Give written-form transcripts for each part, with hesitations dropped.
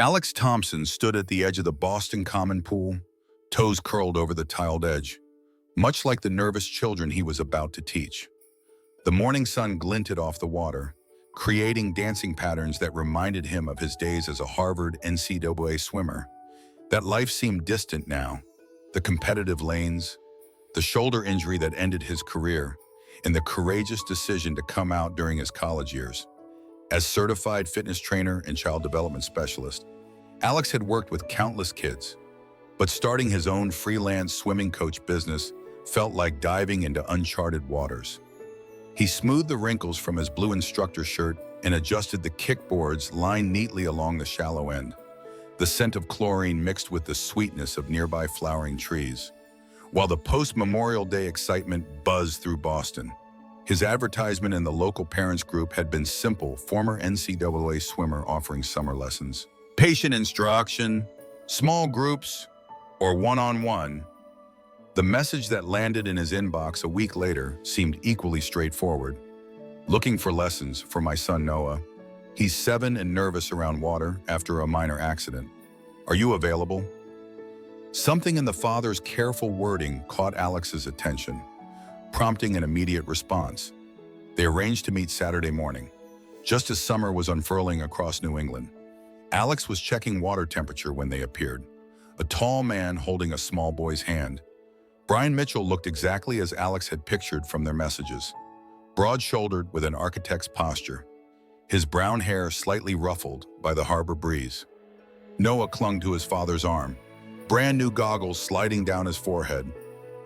Alex Thompson stood at the edge of the Boston Common pool, toes curled over the tiled edge, much like the nervous children he was about to teach. The morning sun glinted off the water, creating dancing patterns that reminded him of his days as a Harvard NCAA swimmer. That life seemed distant now. The competitive lanes, the shoulder injury that ended his career, and the courageous decision to come out during his college years. As certified fitness trainer and child development specialist, Alex had worked with countless kids, but starting his own freelance swimming coach business felt like diving into uncharted waters. He smoothed the wrinkles from his blue instructor shirt and adjusted the kickboards lined neatly along the shallow end. The scent of chlorine mixed with the sweetness of nearby flowering trees, while the post-Memorial Day excitement buzzed through Boston. His advertisement in the local parents group had been simple: former NCAA swimmer offering summer lessons. Patient instruction, small groups, or one-on-one. The message that landed in his inbox a week later seemed equally straightforward. Looking for lessons for my son Noah. He's 7 and nervous around water after a minor accident. Are you available? Something in the father's careful wording caught Alex's attention, prompting an immediate response. They arranged to meet Saturday morning, just as summer was unfurling across New England. Alex was checking water temperature when they appeared, a tall man holding a small boy's hand. Brian Mitchell looked exactly as Alex had pictured from their messages, broad-shouldered with an architect's posture, his brown hair slightly ruffled by the harbor breeze. Noah clung to his father's arm, brand new goggles sliding down his forehead,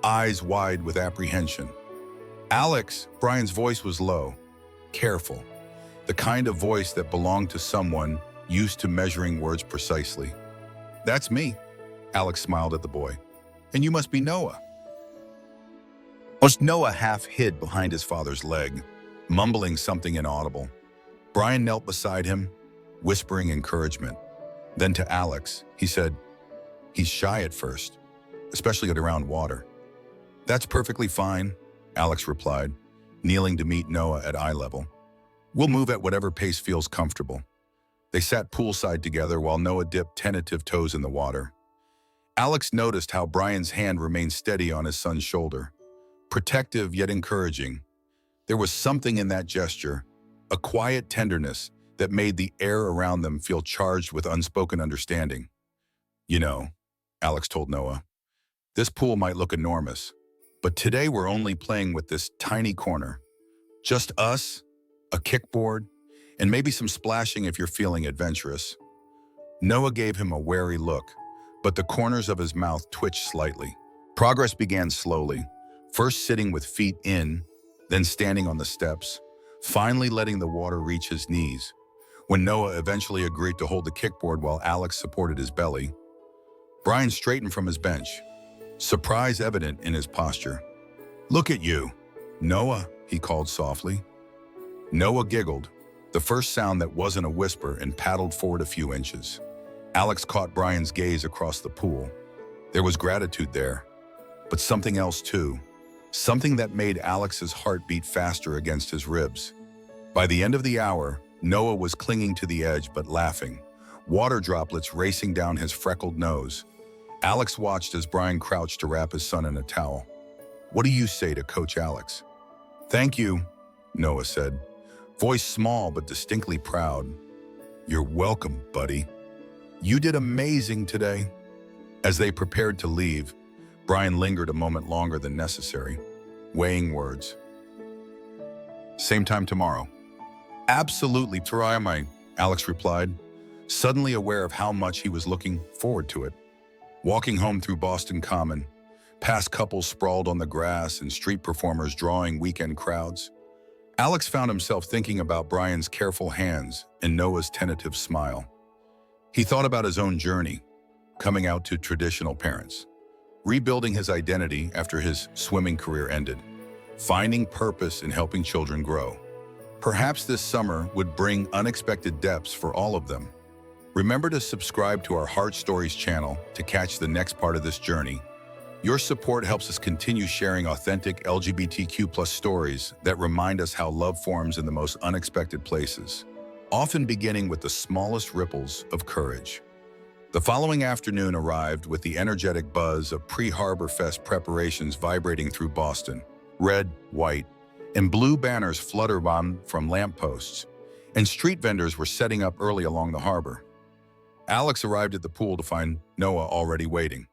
eyes wide with apprehension. Alex, Brian's voice was low, careful, the kind of voice that belonged to someone used to measuring words precisely. That's me, Alex smiled at the boy. And you must be Noah. Noah half hid behind his father's leg, mumbling something inaudible. Brian knelt beside him, whispering encouragement. Then to Alex, he said, "He's shy at first, especially around water." "That's perfectly fine," Alex replied, kneeling to meet Noah at eye level. "We'll move at whatever pace feels comfortable." They sat poolside together while Noah dipped tentative toes in the water. Alex noticed how Brian's hand remained steady on his son's shoulder, protective yet encouraging. There was something in that gesture, a quiet tenderness that made the air around them feel charged with unspoken understanding. "You know," Alex told Noah, "this pool might look enormous, but today we're only playing with this tiny corner. Just us, a kickboard, and maybe some splashing if you're feeling adventurous." Noah gave him a wary look, but the corners of his mouth twitched slightly. Progress began slowly, first sitting with feet in, then standing on the steps, finally letting the water reach his knees. When Noah eventually agreed to hold the kickboard while Alex supported his belly, Brian straightened from his bench, surprise evident in his posture. "Look at you, Noah," he called softly. Noah giggled, the first sound that wasn't a whisper, and paddled forward a few inches. Alex caught Brian's gaze across the pool. There was gratitude there, but something else too. Something that made Alex's heart beat faster against his ribs. By the end of the hour, Noah was clinging to the edge but laughing, water droplets racing down his freckled nose. Alex watched as Brian crouched to wrap his son in a towel. "What do you say to Coach Alex?" "Thank you," Noah said, voice small but distinctly proud. "You're welcome, buddy. You did amazing today." As they prepared to leave, Brian lingered a moment longer than necessary, weighing words. "Same time tomorrow." "Absolutely, Tarayamai," Alex replied, suddenly aware of how much he was looking forward to it. Walking home through Boston Common, past couples sprawled on the grass and street performers drawing weekend crowds, Alex found himself thinking about Brian's careful hands and Noah's tentative smile. He thought about his own journey, coming out to traditional parents, rebuilding his identity after his swimming career ended, finding purpose in helping children grow. Perhaps this summer would bring unexpected depths for all of them. Remember to subscribe to our Heart Stories channel to catch the next part of this journey. Your support helps us continue sharing authentic LGBTQ+ stories that remind us how love forms in the most unexpected places. often beginning with the smallest ripples of courage. The following afternoon arrived with the energetic buzz of pre-Harbor Fest preparations vibrating through Boston. Red, white, and blue banners fluttered on from lampposts, and street vendors were setting up early along the harbor. Alex arrived at the pool to find Noah already waiting,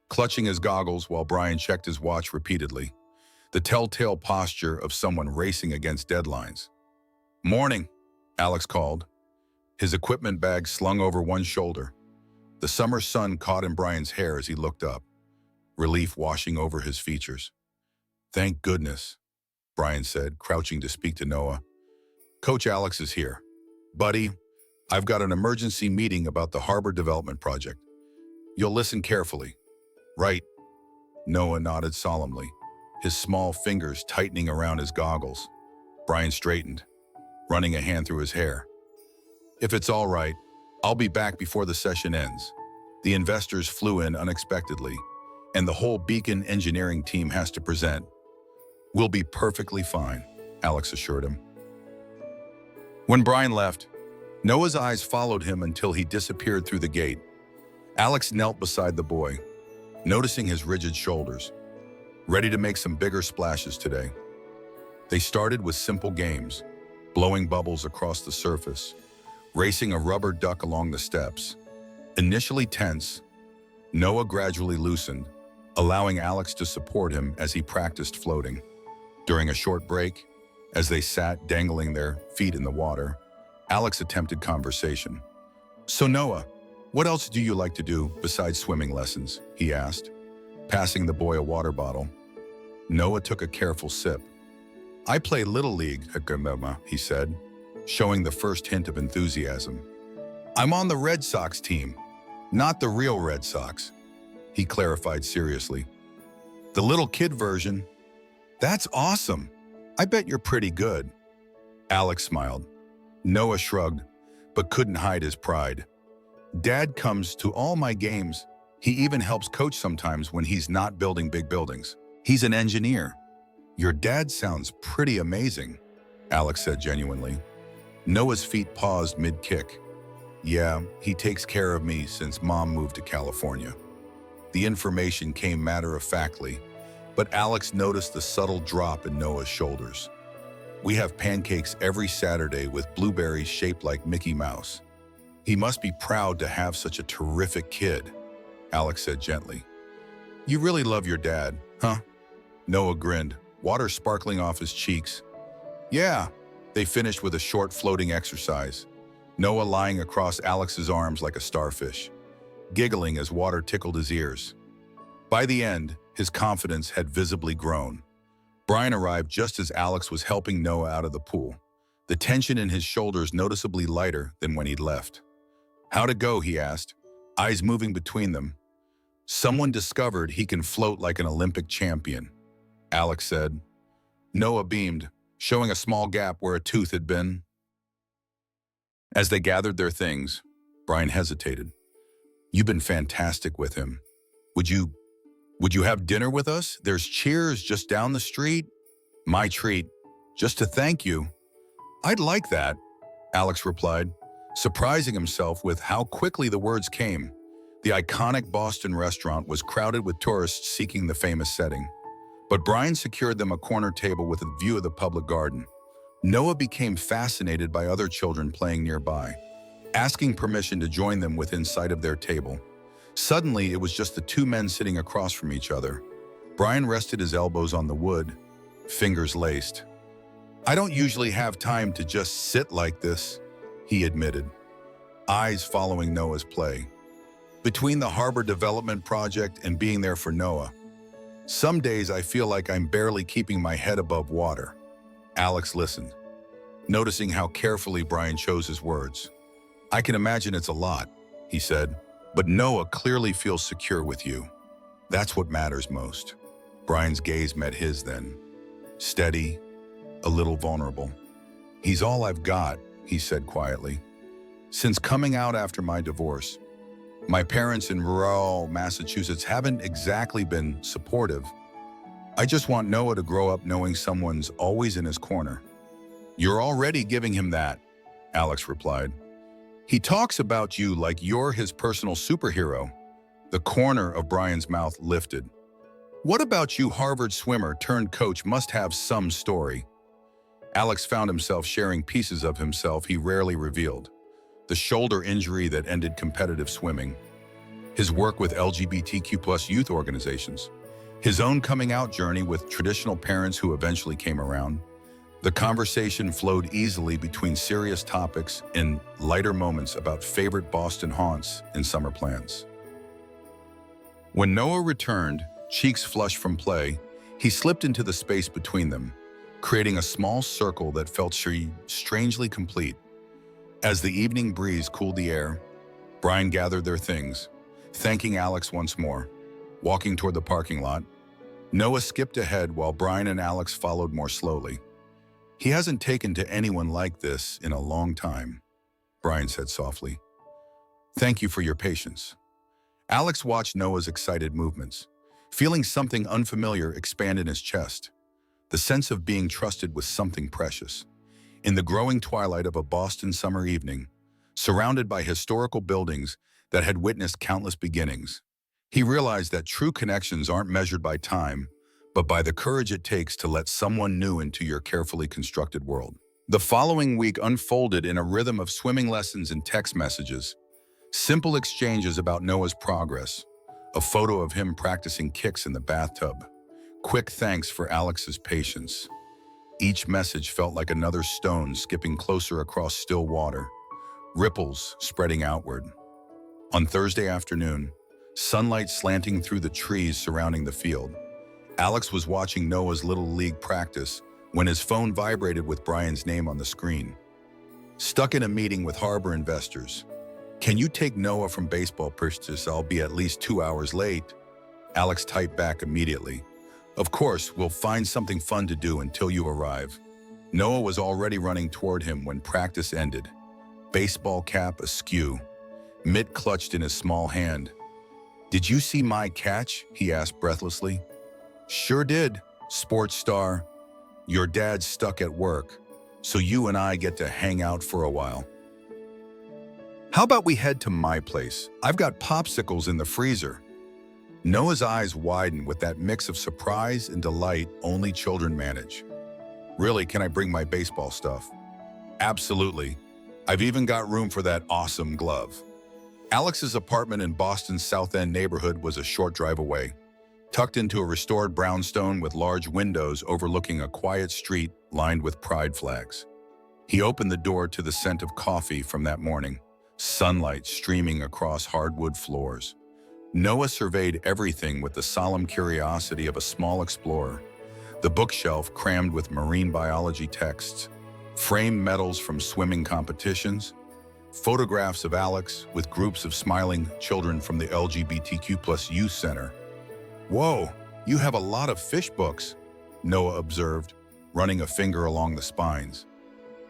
clutching his goggles while Brian checked his watch repeatedly, the telltale posture of someone racing against deadlines. "Morning," Alex called, his equipment bag slung over one shoulder. The summer sun caught in Brian's hair as he looked up, relief washing over his features. "Thank goodness," Brian said, crouching to speak to Noah. "Coach Alex is here. Buddy, I've got an emergency meeting about the harbor development project. You'll listen carefully." "Right." Noah nodded solemnly, his small fingers tightening around his goggles. Brian straightened, running a hand through his hair. "If it's all right, I'll be back before the session ends. The investors flew in unexpectedly, and the whole Beacon engineering team has to present." "We'll be perfectly fine," Alex assured him. When Brian left, Noah's eyes followed him until he disappeared through the gate. Alex knelt beside the boy, noticing his rigid shoulders, ready to make some bigger splashes today. They started with simple games, blowing bubbles across the surface, racing a rubber duck along the steps. Initially tense, Noah gradually loosened, allowing Alex to support him as he practiced floating. During a short break, as they sat dangling their feet in the water, Alex attempted conversation. "So Noah, what else do you like to do besides swimming lessons?" he asked, passing the boy a water bottle. Noah took a careful sip. "I play Little League," he said, showing the first hint of enthusiasm. "I'm on the Red Sox team, not the real Red Sox," he clarified seriously. "The little kid version? That's awesome. I bet you're pretty good." Alex smiled. Noah shrugged, but couldn't hide his pride. "Dad comes to all my games. He even helps coach sometimes when he's not building big buildings. He's an engineer." "Your dad sounds pretty amazing," Alex said genuinely. Noah's feet paused mid-kick. "Yeah, he takes care of me since Mom moved to California." The information came matter-of-factly, but Alex noticed the subtle drop in Noah's shoulders. "We have pancakes every Saturday with blueberries shaped like Mickey Mouse. He must be proud to have such a terrific kid," Alex said gently. "You really love your dad, huh?" Noah grinned, water sparkling off his cheeks. "Yeah." They finished with a short floating exercise, Noah lying across Alex's arms like a starfish, giggling as water tickled his ears. By the end, his confidence had visibly grown. Brian arrived just as Alex was helping Noah out of the pool, the tension in his shoulders noticeably lighter than when he'd left. "How'd it go?" he asked, eyes moving between them. "Someone discovered he can float like an Olympic champion," Alex said. Noah beamed, showing a small gap where a tooth had been. As they gathered their things, Brian hesitated. "You've been fantastic with him. Would you have dinner with us? There's Cheers just down the street." "My treat. Just to thank you." "I'd like that," Alex replied, surprising himself with how quickly the words came. The iconic Boston restaurant was crowded with tourists seeking the famous setting. But Brian secured them a corner table with a view of the public garden. Noah became fascinated by other children playing nearby, asking permission to join them within sight of their table. Suddenly, it was just the two men sitting across from each other. Brian rested his elbows on the wood, fingers laced. "I don't usually have time to just sit like this," he admitted, eyes following Noah's play. "Between the harbor development project and being there for Noah, some days I feel like I'm barely keeping my head above water." Alex listened, noticing how carefully Brian chose his words. "I can imagine it's a lot," he said, "but Noah clearly feels secure with you. That's what matters most." Brian's gaze met his then, steady, a little vulnerable. "He's all I've got," he said quietly. "Since coming out after my divorce, my parents in rural Massachusetts haven't exactly been supportive. I just want Noah to grow up knowing someone's always in his corner." "You're already giving him that," Alex replied. He talks about you like you're his personal superhero. The corner of Brian's mouth lifted. What about you, Harvard swimmer turned coach, must have some story. Alex found himself sharing pieces of himself he rarely revealed. The shoulder injury that ended competitive swimming, his work with LGBTQ+ youth organizations, his own coming out journey with traditional parents who eventually came around. The conversation flowed easily between serious topics and lighter moments about favorite Boston haunts and summer plans. When Noah returned, cheeks flushed from play, he slipped into the space between them, creating a small circle that felt strangely complete. As the evening breeze cooled the air, Brian gathered their things, thanking Alex once more. Walking toward the parking lot, Noah skipped ahead while Brian and Alex followed more slowly. He hasn't taken to anyone like this in a long time, Brian said softly. Thank you for your patience. Alex watched Noah's excited movements, feeling something unfamiliar expand in his chest, the sense of being trusted with something precious. In the growing twilight of a Boston summer evening, surrounded by historical buildings that had witnessed countless beginnings, he realized that true connections aren't measured by time, but by the courage it takes to let someone new into your carefully constructed world. The following week unfolded in a rhythm of swimming lessons and text messages, simple exchanges about Noah's progress, a photo of him practicing kicks in the bathtub, quick thanks for Alex's patience. Each message felt like another stone skipping closer across still water, ripples spreading outward. On Thursday afternoon, sunlight slanting through the trees surrounding the field, Alex was watching Noah's Little League practice when his phone vibrated with Brian's name on the screen. Stuck in a meeting with Harbor investors. Can you take Noah from baseball practice? I'll be at least 2 hours late. Alex typed back immediately. Of course, we'll find something fun to do until you arrive. Noah was already running toward him when practice ended, baseball cap askew, mitt clutched in his small hand. Did you see my catch? He asked breathlessly. Sure did, sports star. Your dad's stuck at work, so you and I get to hang out for a while. How about we head to my place? I've got popsicles in the freezer. Noah's eyes widened with that mix of surprise and delight only children manage. Really, can I bring my baseball stuff? Absolutely. I've even got room for that awesome glove. Alex's apartment in Boston's South End neighborhood was a short drive away, tucked into a restored brownstone with large windows overlooking a quiet street lined with pride flags. He opened the door to the scent of coffee from that morning, sunlight streaming across hardwood floors. Noah surveyed everything with the solemn curiosity of a small explorer. The bookshelf crammed with marine biology texts, framed medals from swimming competitions, photographs of Alex with groups of smiling children from the LGBTQ+ youth center. Whoa, you have a lot of fish books, Noah observed, running a finger along the spines.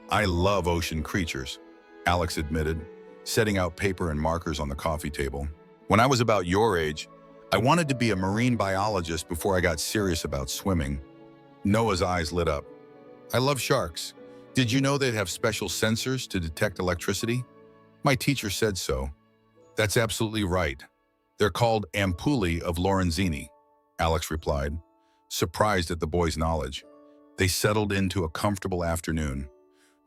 I love ocean creatures, Alex admitted, setting out paper and markers on the coffee table. When I was about your age, I wanted to be a marine biologist before I got serious about swimming. Noah's eyes lit up. I love sharks. Did you know they'd have special sensors to detect electricity? My teacher said so. That's absolutely right. They're called ampullae of Lorenzini, Alex replied, surprised at the boy's knowledge. They settled into a comfortable afternoon,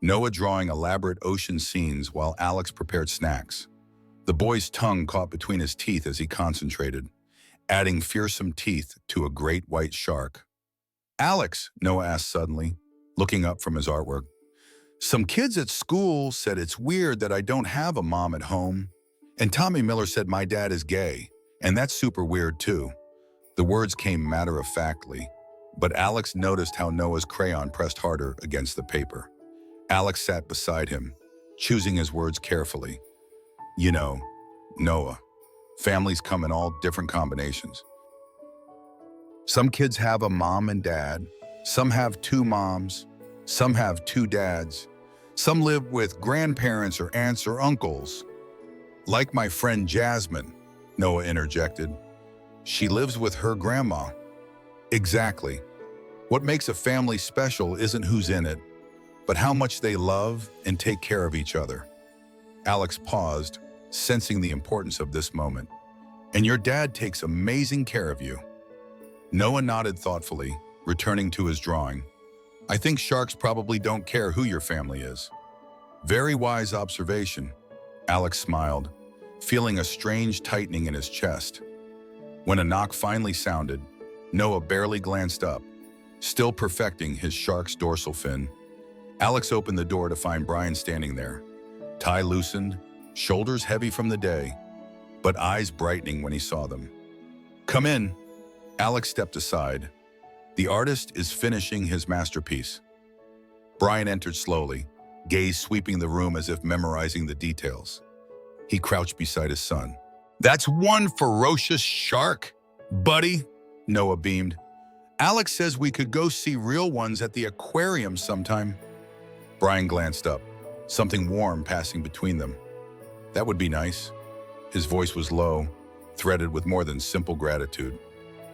Noah drawing elaborate ocean scenes while Alex prepared snacks. The boy's tongue caught between his teeth as he concentrated, adding fearsome teeth to a great white shark. Alex, Noah asked suddenly, looking up from his artwork. Some kids at school said it's weird that I don't have a mom at home. And Tommy Miller said my dad is gay, and that's super weird too. The words came matter-of-factly, but Alex noticed how Noah's crayon pressed harder against the paper. Alex sat beside him, choosing his words carefully. You know, Noah, families come in all different combinations. Some kids have a mom and dad, some have two moms, some have two dads, some live with grandparents or aunts or uncles. Like my friend Jasmine, Noah interjected. She lives with her grandma. Exactly. What makes a family special isn't who's in it, but how much they love and take care of each other. Alex paused, sensing the importance of this moment. And your dad takes amazing care of you. Noah nodded thoughtfully, returning to his drawing. I think sharks probably don't care who your family is. Very wise observation. Alex smiled, feeling a strange tightening in his chest. When a knock finally sounded, Noah barely glanced up, still perfecting his shark's dorsal fin. Alex opened the door to find Brian standing there, tie loosened, shoulders heavy from the day, but eyes brightening when he saw them. Come in. Alex stepped aside. The artist is finishing his masterpiece. Brian entered slowly, gaze sweeping the room as if memorizing the details. He crouched beside his son. That's one ferocious shark, buddy, Noah beamed. Alex says we could go see real ones at the aquarium sometime. Brian glanced up, something warm passing between them. That would be nice. His voice was low, threaded with more than simple gratitude.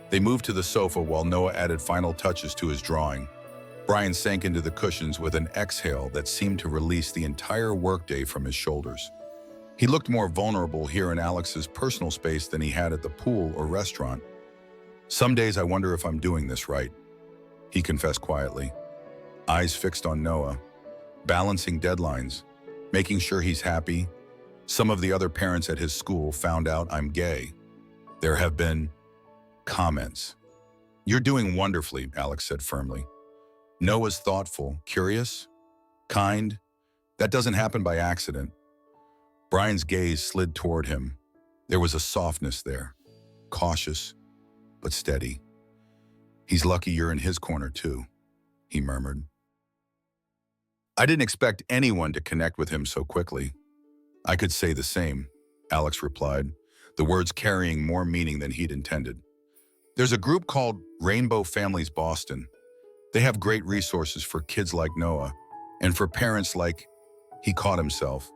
They moved to the sofa while Noah added final touches to his drawing. Brian sank into the cushions with an exhale that seemed to release the entire workday from his shoulders. He looked more vulnerable here in Alex's personal space than he had at the pool or restaurant. Some days I wonder if I'm doing this right, he confessed quietly, eyes fixed on Noah, balancing deadlines, making sure he's happy. Some of the other parents at his school found out I'm gay. There have been comments. You're doing wonderfully, Alex said firmly. Noah's thoughtful, curious, kind. That doesn't happen by accident. Brian's gaze slid toward him. There was a softness there, cautious, but steady. He's lucky you're in his corner too, he murmured. I didn't expect anyone to connect with him so quickly. I could say the same, Alex replied, the words carrying more meaning than he'd intended. There's a group called Rainbow Families Boston. They have great resources for kids like Noah, and for parents like, he caught himself.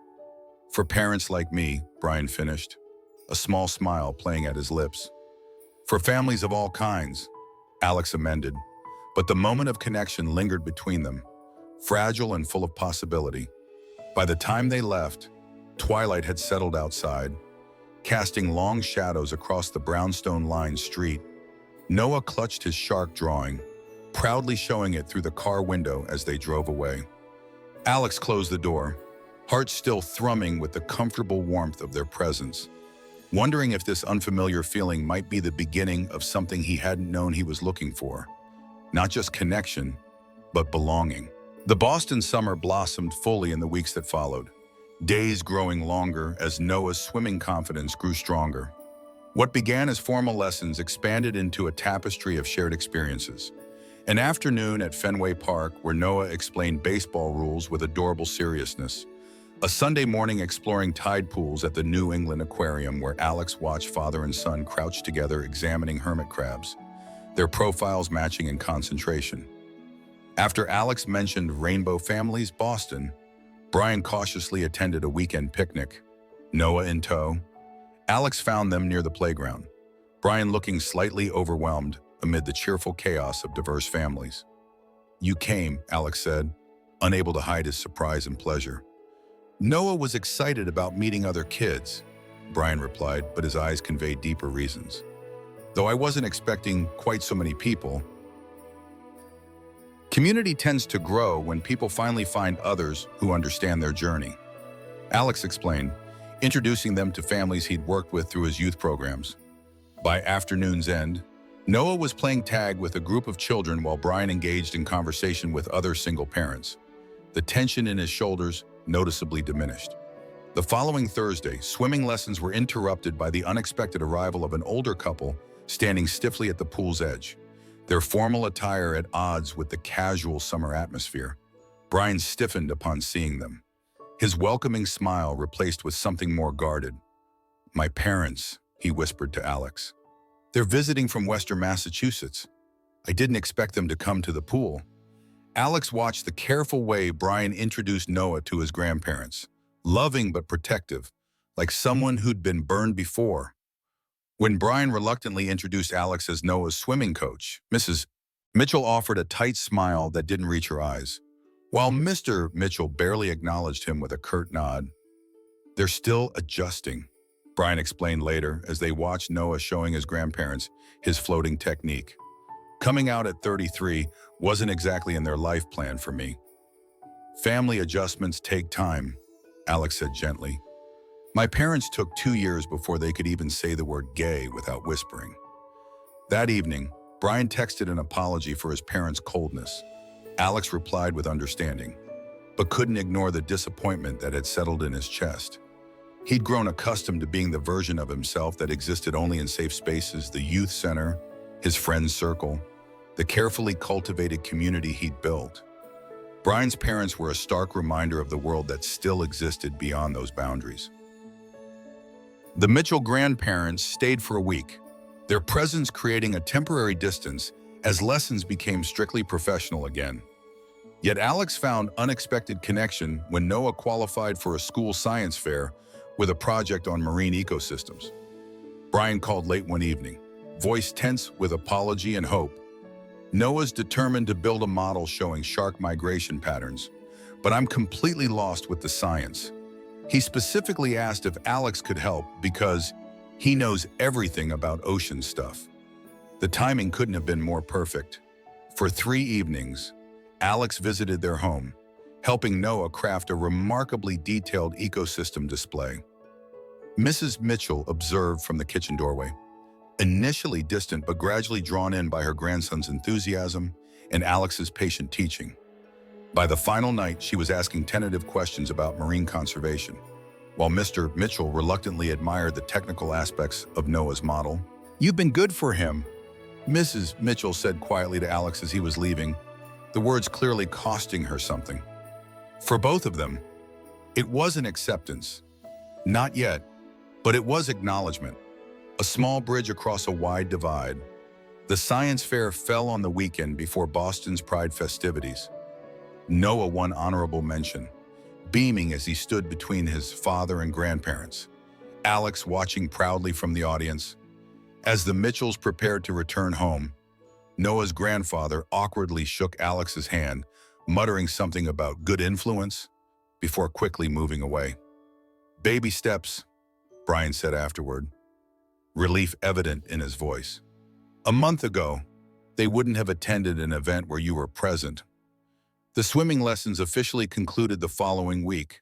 For parents like me, Brian finished, a small smile playing at his lips. For families of all kinds, Alex amended, but the moment of connection lingered between them, fragile and full of possibility. By the time they left, twilight had settled outside, casting long shadows across the brownstone-lined street. Noah clutched his shark drawing, proudly showing it through the car window as they drove away. Alex closed the door, heart still thrumming with the comfortable warmth of their presence, wondering if this unfamiliar feeling might be the beginning of something he hadn't known he was looking for. Not just connection, but belonging. The Boston summer blossomed fully in the weeks that followed, days growing longer as Noah's swimming confidence grew stronger. What began as formal lessons expanded into a tapestry of shared experiences. An afternoon at Fenway Park where Noah explained baseball rules with adorable seriousness. A Sunday morning exploring tide pools at the New England Aquarium where Alex watched father and son crouch together examining hermit crabs, their profiles matching in concentration. After Alex mentioned Rainbow Families Boston, Brian cautiously attended a weekend picnic, Noah in tow. Alex found them near the playground, Brian looking slightly overwhelmed amid the cheerful chaos of diverse families. You came, Alex said, unable to hide his surprise and pleasure. Noah was excited about meeting other kids, Brian replied, but his eyes conveyed deeper reasons. Though I wasn't expecting quite so many people. Community tends to grow when people finally find others who understand their journey. Alex explained, introducing them to families he'd worked with through his youth programs. By afternoon's end, Noah was playing tag with a group of children while Brian engaged in conversation with other single parents. The tension in his shoulders noticeably diminished. The following Thursday, swimming lessons were interrupted by the unexpected arrival of an older couple standing stiffly at the pool's edge, their formal attire at odds with the casual summer atmosphere. Brian stiffened upon seeing them, his welcoming smile replaced with something more guarded. My parents, he whispered to Alex. They're visiting from Western Massachusetts. I didn't expect them to come to the pool. Alex watched the careful way Brian introduced Noah to his grandparents, loving but protective, like someone who'd been burned before. When Brian reluctantly introduced Alex as Noah's swimming coach, Mrs. Mitchell offered a tight smile that didn't reach her eyes. While Mr. Mitchell barely acknowledged him with a curt nod. They're still adjusting, Brian explained later as they watched Noah showing his grandparents his floating technique. Coming out at 33 wasn't exactly in their life plan for me. Family adjustments take time, Alex said gently. My parents took 2 years before they could even say the word gay without whispering. That evening, Brian texted an apology for his parents' coldness. Alex replied with understanding, but couldn't ignore the disappointment that had settled in his chest. He'd grown accustomed to being the version of himself that existed only in safe spaces, the youth center, his friends' circle, the carefully cultivated community he'd built. Brian's parents were a stark reminder of the world that still existed beyond those boundaries. The Mitchell grandparents stayed for a week, their presence creating a temporary distance as lessons became strictly professional again. Yet Alex found unexpected connection when Noah qualified for a school science fair with a project on marine ecosystems. Brian called late one evening, voice tense with apology and hope. Noah's determined to build a model showing shark migration patterns, but I'm completely lost with the science. He specifically asked if Alex could help because he knows everything about ocean stuff. The timing couldn't have been more perfect. For 3 evenings, Alex visited their home, helping Noah craft a remarkably detailed ecosystem display. Mrs. Mitchell observed from the kitchen doorway, initially distant but gradually drawn in by her grandson's enthusiasm and Alex's patient teaching. By the final night, she was asking tentative questions about marine conservation, while Mr. Mitchell reluctantly admired the technical aspects of Noah's model. "You've been good for him," Mrs. Mitchell said quietly to Alex as he was leaving, the words clearly costing her something. For both of them, it wasn't acceptance. Not yet, but it was acknowledgement. A small bridge across a wide divide. The science fair fell on the weekend before Boston's Pride festivities. Noah won honorable mention, beaming as he stood between his father and grandparents, Alex watching proudly from the audience. As the Mitchells prepared to return home, Noah's grandfather awkwardly shook Alex's hand, muttering something about good influence before quickly moving away. "Baby steps," Brian said afterward, relief evident in his voice. "A month ago, they wouldn't have attended an event where you were present." The swimming lessons officially concluded the following week,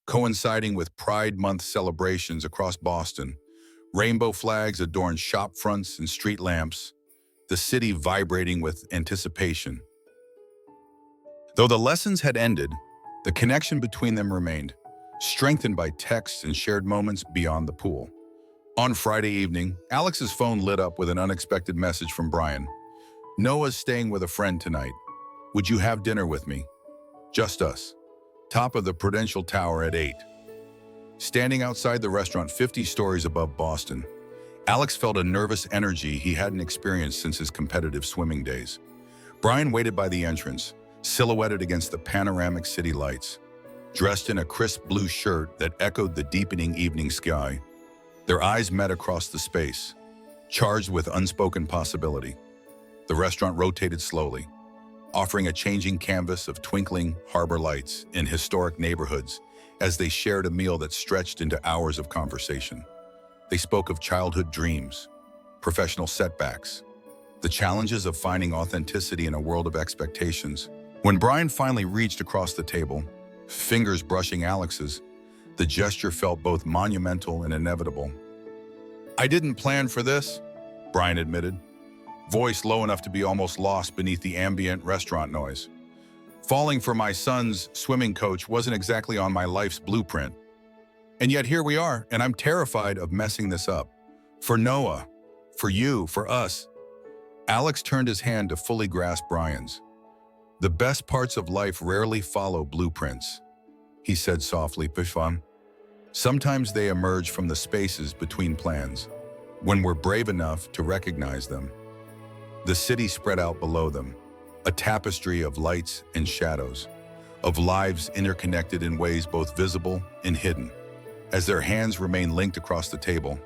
coinciding with Pride Month celebrations across Boston. Rainbow flags adorned shop fronts and street lamps, the city vibrating with anticipation. Though the lessons had ended, the connection between them remained, strengthened by texts and shared moments beyond the pool. On Friday evening, Alex's phone lit up with an unexpected message from Brian. "Noah's staying with a friend tonight. Would you have dinner with me? Just us. Top of the Prudential Tower at 8. Standing outside the restaurant 50 stories above Boston, Alex felt a nervous energy he hadn't experienced since his competitive swimming days. Brian waited by the entrance, silhouetted against the panoramic city lights, dressed in a crisp blue shirt that echoed the deepening evening sky. Their eyes met across the space, charged with unspoken possibility. The restaurant rotated slowly, offering a changing canvas of twinkling harbor lights in historic neighborhoods as they shared a meal that stretched into hours of conversation. They spoke of childhood dreams, professional setbacks, the challenges of finding authenticity in a world of expectations. When Brian finally reached across the table, fingers brushing Alex's, the gesture felt both monumental and inevitable. "I didn't plan for this," Brian admitted, voice low enough to be almost lost beneath the ambient restaurant noise. "Falling for my son's swimming coach wasn't exactly on my life's blueprint. And yet here we are, and I'm terrified of messing this up. For Noah, for you, for us." Alex turned his hand to fully grasp Brian's. "The best parts of life rarely follow blueprints," he said softly, "Pifam. Sometimes they emerge from the spaces between plans, when we're brave enough to recognize them." The city spread out below them, a tapestry of lights and shadows, of lives interconnected in ways both visible and hidden. As their hands remained linked across the table,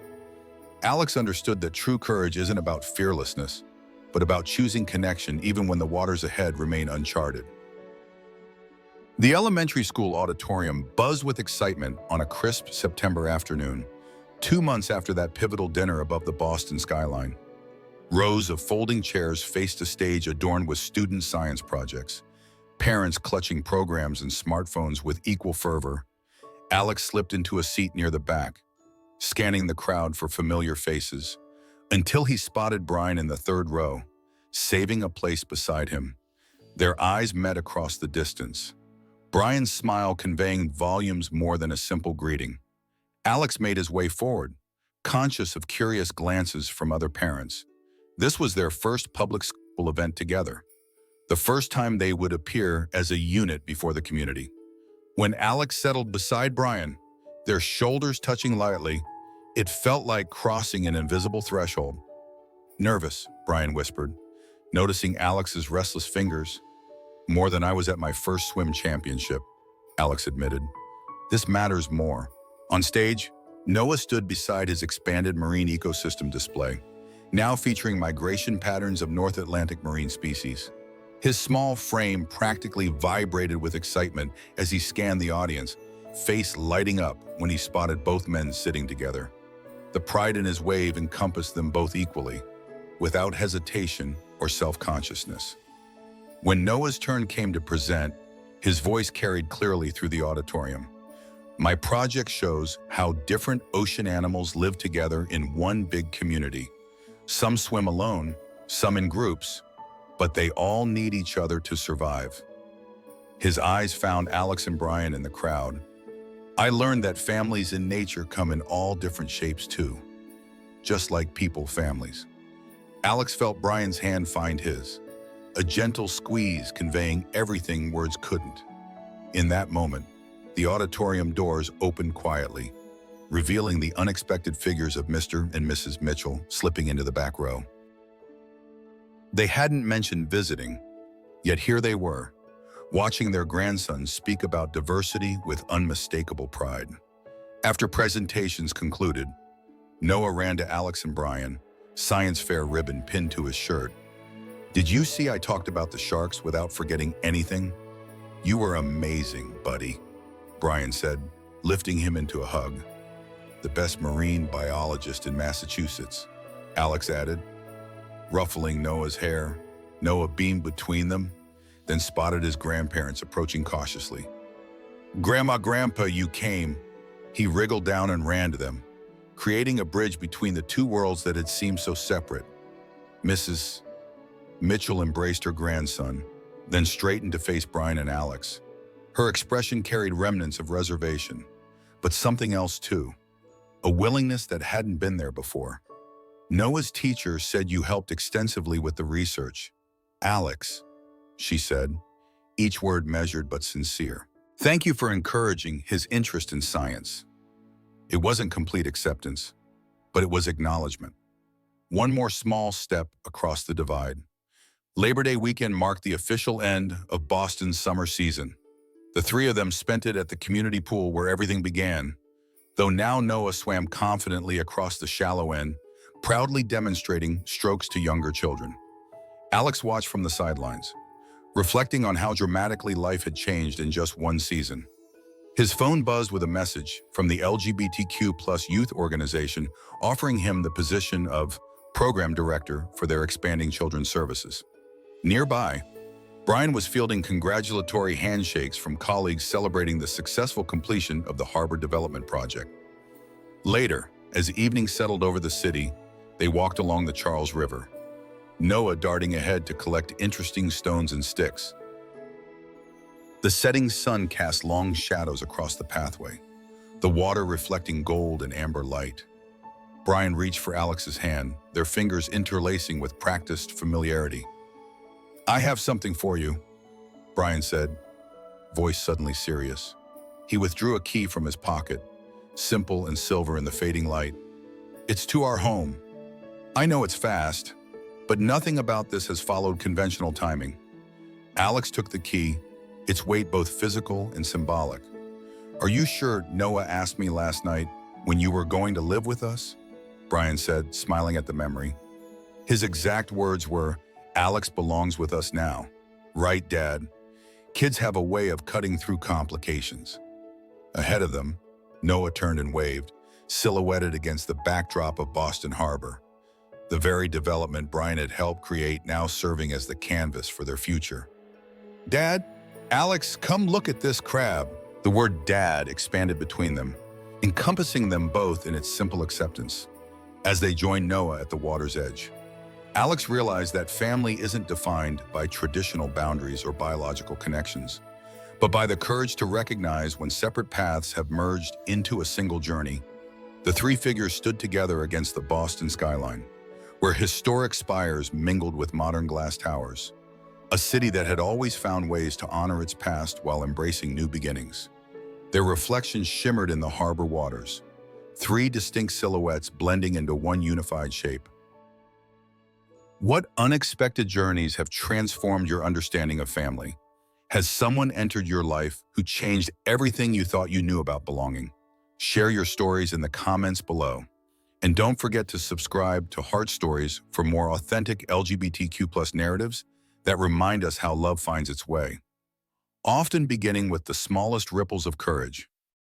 Alex understood that true courage isn't about fearlessness, but about choosing connection even when the waters ahead remain uncharted. The elementary school auditorium buzzed with excitement on a crisp September afternoon, 2 months after that pivotal dinner above the Boston skyline. Rows of folding chairs faced a stage adorned with student science projects, parents clutching programs and smartphones with equal fervor. Alex slipped into a seat near the back, scanning the crowd for familiar faces, until he spotted Brian in the third row, saving a place beside him. Their eyes met across the distance, Brian's smile conveying volumes more than a simple greeting. Alex made his way forward, conscious of curious glances from other parents. This was their first public school event together, the first time they would appear as a unit before the community. When Alex settled beside Brian, their shoulders touching lightly, it felt like crossing an invisible threshold. "Nervous," Brian whispered, noticing Alex's restless fingers. "More than I was at my first swim championship," Alex admitted. "This matters more." On stage, Noah stood beside his expanded marine ecosystem display, now featuring migration patterns of North Atlantic marine species. His small frame practically vibrated with excitement as he scanned the audience, face lighting up when he spotted both men sitting together. The pride in his wave encompassed them both equally, without hesitation or self-consciousness. When Noah's turn came to present, his voice carried clearly through the auditorium. "My project shows how different ocean animals live together in one big community. Some swim alone, some in groups, but they all need each other to survive." His eyes found Alex and Brian in the crowd. "I learned that families in nature come in all different shapes too, just like people families." Alex felt Brian's hand find his, a gentle squeeze conveying everything words couldn't. In that moment, the auditorium doors opened quietly, revealing the unexpected figures of Mr. and Mrs. Mitchell slipping into the back row. They hadn't mentioned visiting, yet here they were, watching their grandson speak about diversity with unmistakable pride. After presentations concluded, Noah ran to Alex and Brian, science fair ribbon pinned to his shirt. "Did you see I talked about the sharks without forgetting anything? You were amazing, buddy," Brian said, lifting him into a hug. "The best marine biologist in Massachusetts," Alex added, ruffling Noah's hair. Noah beamed between them, then spotted his grandparents approaching cautiously. "Grandma, Grandpa, you came." He wriggled down and ran to them, creating a bridge between the two worlds that had seemed so separate. Mrs. Mitchell embraced her grandson, then straightened to face Brian and Alex. Her expression carried remnants of reservation, but something else too, a willingness that hadn't been there before. "Noah's teacher said you helped extensively with the research." "Alex," she said, each word measured but sincere. "Thank you for encouraging his interest in science." It wasn't complete acceptance, but it was acknowledgement. One more small step across the divide. Labor Day weekend marked the official end of Boston's summer season. The three of them spent it at the community pool where everything began, though now Noah swam confidently across the shallow end, proudly demonstrating strokes to younger children. Alex watched from the sidelines, reflecting on how dramatically life had changed in just one season. His phone buzzed with a message from the LGBTQ+ youth organization offering him the position of program director for their expanding children's services. Nearby, Brian was fielding congratulatory handshakes from colleagues celebrating the successful completion of the harbor development project. Later, as evening settled over the city, they walked along the Charles River, Noah darting ahead to collect interesting stones and sticks. The setting sun cast long shadows across the pathway, the water reflecting gold and amber light. Brian reached for Alex's hand, their fingers interlacing with practiced familiarity. "I have something for you," Brian said, voice suddenly serious. He withdrew a key from his pocket, simple and silver in the fading light. "It's to our home. I know it's fast, but nothing about this has followed conventional timing." Alex took the key, its weight both physical and symbolic. "Are you sure Noah asked me last night when you were going to live with us?" Brian said, smiling at the memory. His exact words were, "Alex belongs with us now. Right, Dad?" Kids have a way of cutting through complications. Ahead of them, Noah turned and waved, silhouetted against the backdrop of Boston Harbor. The very development Brian had helped create now serving as the canvas for their future. "Dad, Alex, come look at this crab." The word "dad" expanded between them, encompassing them both in its simple acceptance. As they joined Noah at the water's edge, Alex realized that family isn't defined by traditional boundaries or biological connections, but by the courage to recognize when separate paths have merged into a single journey. The three figures stood together against the Boston skyline, where historic spires mingled with modern glass towers, a city that had always found ways to honor its past while embracing new beginnings. Their reflections shimmered in the harbor waters, three distinct silhouettes blending into one unified shape. What unexpected journeys have transformed your understanding of family? Has someone entered your life who changed everything you thought you knew about belonging? Share your stories in the comments below. And don't forget to subscribe to Heart Stories for more authentic LGBTQ+ narratives that remind us how love finds its way, often beginning with the smallest ripples of courage.